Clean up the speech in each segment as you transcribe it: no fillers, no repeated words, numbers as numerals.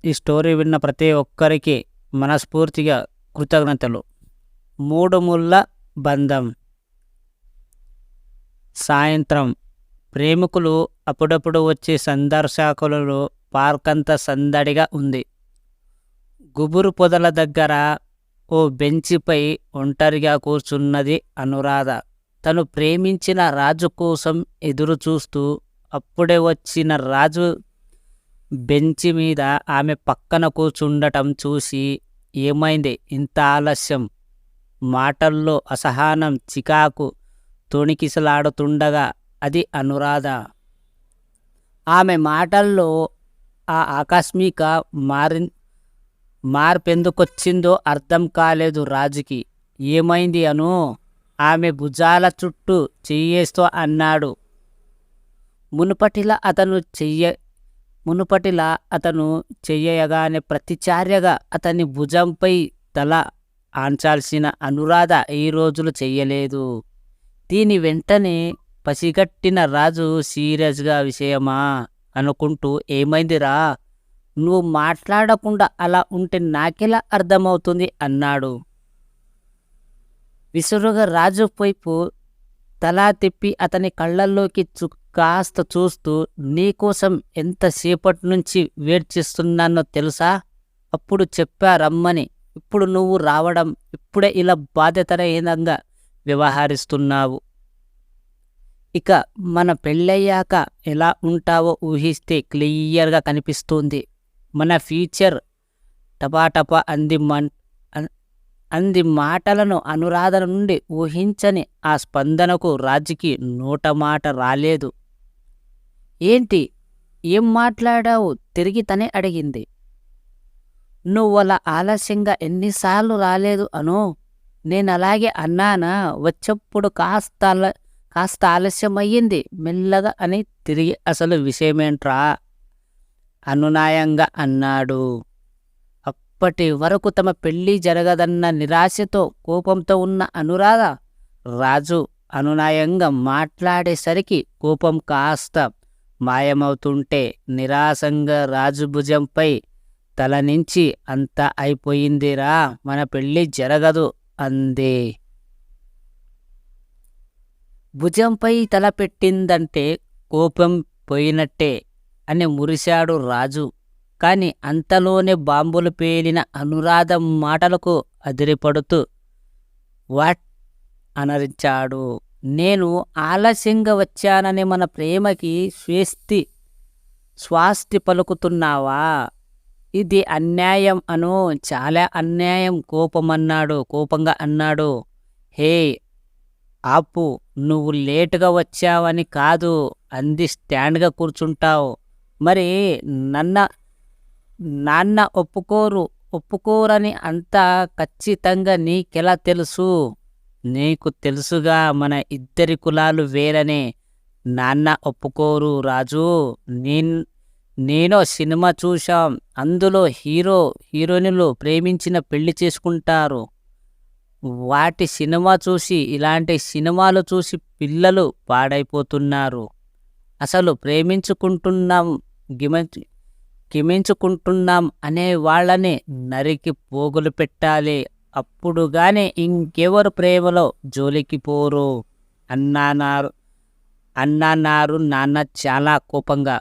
ఈ స్టోరీ విన్న ప్రతి ఒక్కరికి మనస్ఫూర్తిగా కృతజ్ఞతలు. మూడు ముళ్ళ బంధం. సాయంత్రం ప్రేమికులు అప్పుడప్పుడు వచ్చే సందర్శకులలో పార్కంతా సందడిగా ఉంది. గుబురు పొదల దగ్గర ఓ బెంచిపై ఒంటరిగా కూర్చున్నది అనురాధ. తను ప్రేమించిన రాజు కోసం ఎదురు చూస్తూ. అప్పుడే వచ్చిన రాజు బెంచి మీద ఆమె పక్కన కూర్చుండటం చూసి, ఏమైంది ఇంత ఆలస్యం? మాటల్లో అసహనం, చికాకు తొణికిసలాడుతుండగా అది అనురాధ. ఆమె మాటల్లో ఆ ఆకస్మిక మార్పెందుకొచ్చిందో అర్థం కాలేదు రాజుకి. ఏమైంది అను? ఆమె భుజాల చుట్టూ చెయ్యేస్తూ అన్నాడు. మునుపటిలా అతను చెయ్యగానే ప్రతిచర్యగా అతని భుజంపై తల ఆంచాల్సిన అనురాధ ఈ రోజులు చెయ్యలేదు. దీని వెంటనే పసిగట్టిన రాజు సీరియస్గా, విషయమా అనుకుంటూ, ఏమైందిరా? నువ్వు మాట్లాడకుండా అలా ఉంటే నాకెలా అర్థమవుతుంది అన్నాడు. విసురుగా రాజు వైపు తలా తిప్పి అతని కళ్ళల్లోకి కాస్త చూస్తూ, నీకోసం ఎంతసేపటి నుంచి వెయిట్ చేస్తున్నానో తెలుసా? అప్పుడు చెప్పా రమ్మని. ఇప్పుడు నువ్వు రావడం, ఇప్పుడే ఇలా బాధ్యతరహీనంగా వ్యవహరిస్తున్నావు. ఇక మన పెళ్ళయ్యాక ఎలా ఉంటావో ఊహిస్తే క్లియర్గా కనిపిస్తుంది. మన ఫ్యూచర్. టపాటపా అంది మాటలను అనురాధ నుండి ఊహించని ఆ స్పందనకు రాజుకి నోట మాట రాలేదు. ఏంటి? ఏం మాట్లాడావు? తిరిగి తనే అడిగింది. నువ్వలా ఆలస్యంగా ఎన్నిసార్లు రాలేదు అను? నేనలాగే అన్నానా? వచ్చప్పుడు కాస్త ఆలస్యమయ్యింది మెల్లగా అని తిరిగి అసలు విషయమేంట్రా అనునాయంగా అన్నాడు. అప్పటి వరకు తమ పెళ్ళి జరగదన్న నిరాశతో, కోపంతో ఉన్న అనురాధ రాజు అనునాయంగా మాట్లాడేసరికి కోపం కాస్త మాయమవుతుంటే నిరాశంగా రాజు భుజంపై తల నుంచి, అంతా అయిపోయిందిరా, మన పెళ్ళి జరగదు అందే. భుజంపై తల పెట్టిందంటే కోపం పోయినట్టే అని మురిశాడు రాజు. కాని అంతలోనే బాంబులు పేలిన అనురాధ మాటలకు అదిరిపడుతూ వాట్ అనరించాడు. నేను ఆలస్యంగా వచ్చానని మన ప్రేమకి స్వాస్తి పలుకుతున్నావా? ఇది అన్యాయం అను, చాలా అన్యాయం కోపంగా అన్నాడు. హే ఆపు, నువ్వు లేటుగా వచ్చావని కాదు అంది. స్టాండ్గా కూర్చుంటావు మరి? నాన్న ఒప్పుకోరని అంత ఖచ్చితంగా నీకెలా తెలుసు? నీకు తెలుసుగా మన ఇద్దరి కులాలు వేరనే. నాన్న ఒప్పుకోరు రాజు. నేను సినిమా చూశాం, అందులో హీరోయిన్లు ప్రేమించిన పెళ్లి చేసుకుంటారు. వాటి సినిమా చూసి, ఇలాంటి సినిమాలు చూసి పిల్లలు పాడైపోతున్నారు. అసలు గిమించుకుంటున్నాం అనే వాళ్ళని నరికి పోగులు పెట్టాలి. అప్పుడు గాని ఇంకెవరు ప్రేమలో జోలికి పోరు అన్నారు నాన్న చాలా కోపంగా.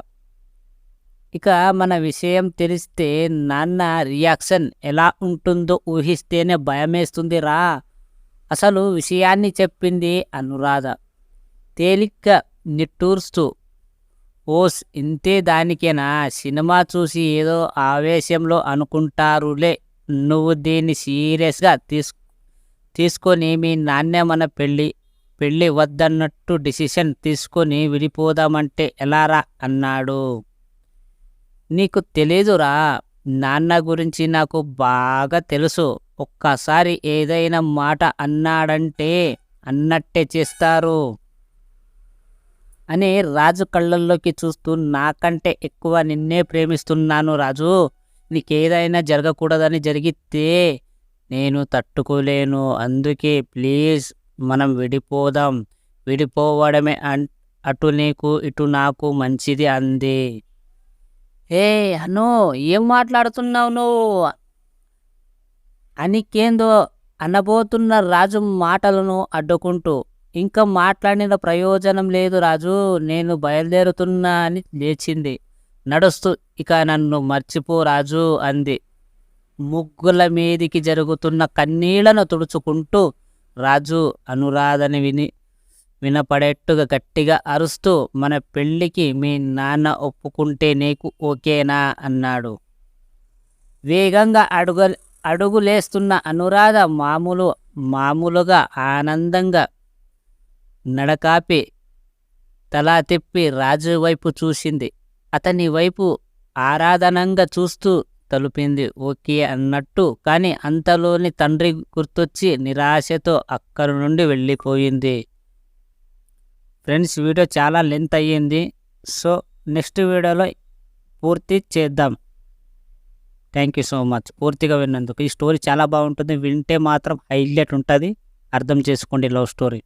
ఇక మన విషయం తెలిస్తే నాన్న రియాక్షన్ ఎలా ఉంటుందో ఊహిస్తేనే భయమేస్తుంది రా. అసలు విషయాన్ని చెప్పింది అనురాధ తేలిగ్గా నిట్టూర్స్తూ. ఓస్, ఇంతే దానికేనా? సినిమా చూసి ఏదో ఆవేశంలో అనుకుంటారులే. నువ్వు దీన్ని సీరియస్గా తీసుకొని మీ నాన్న మన పెళ్ళి వద్దన్నట్టు డిసిషన్ తీసుకొని విడిపోదామంటే ఎలారా అన్నాడు. నీకు తెలీదురా, నాన్న గురించి నాకు బాగా తెలుసు. ఒక్కసారి ఏదైనా మాట అన్నాడంటే అన్నట్టే చేస్తారు అని రాజు కళ్ళల్లోకి చూస్తూ, నాకంటే ఎక్కువ నిన్నే ప్రేమిస్తున్నాను రాజు. నీకేదైనా జరగకూడదని జరిగితే నేను తట్టుకోలేను. అందుకే ప్లీజ్ మనం విడిపోదాం. విడిపోవడమే అటు నీకు ఇటు నాకు మంచిది అంది. ఏ అను ఏం మాట్లాడుతున్నావు నువ్వు అనికేందో అనబోతున్న రాజు మాటలను అడ్డుకుంటూ, ఇంకా మాట్లాడిన ప్రయోజనం లేదు రాజు, నేను బయలుదేరుతున్నా అని లేచింది. నడుస్తూ ఇక నన్ను మర్చిపో రాజు అంది. ముగ్గుల మీదికి జరుగుతున్న కన్నీళ్లను తుడుచుకుంటూ రాజు అనురాధని వినపడేట్టుగా గట్టిగా అరుస్తూ, మన పెళ్ళికి మీ నాన్న ఒప్పుకుంటే నీకు ఓకేనా అన్నాడు. వేగంగా అడుగులేస్తున్న అనురాధ మామూలుగా ఆనందంగా నడకాపి తలా తిప్పి రాజు వైపు చూసింది. అతని వైపు ఆరాధనంగా చూస్తూ తలుపింది ఓకే అన్నట్టు. కానీ అంతలోని తండ్రి గుర్తొచ్చి నిరాశతో అక్కడి నుండి వెళ్ళిపోయింది. ఫ్రెండ్స్, వీడియో చాలా లెంత్ అయ్యింది. సో నెక్స్ట్ వీడియోలో పూర్తి చేద్దాం. థ్యాంక్ యూ సో మచ్ పూర్తిగా విన్నందుకు. ఈ స్టోరీ చాలా బాగుంటుంది, వింటే మాత్రం హైలైట్ ఉంటుంది. అర్థం చేసుకోండి లవ్ స్టోరీ.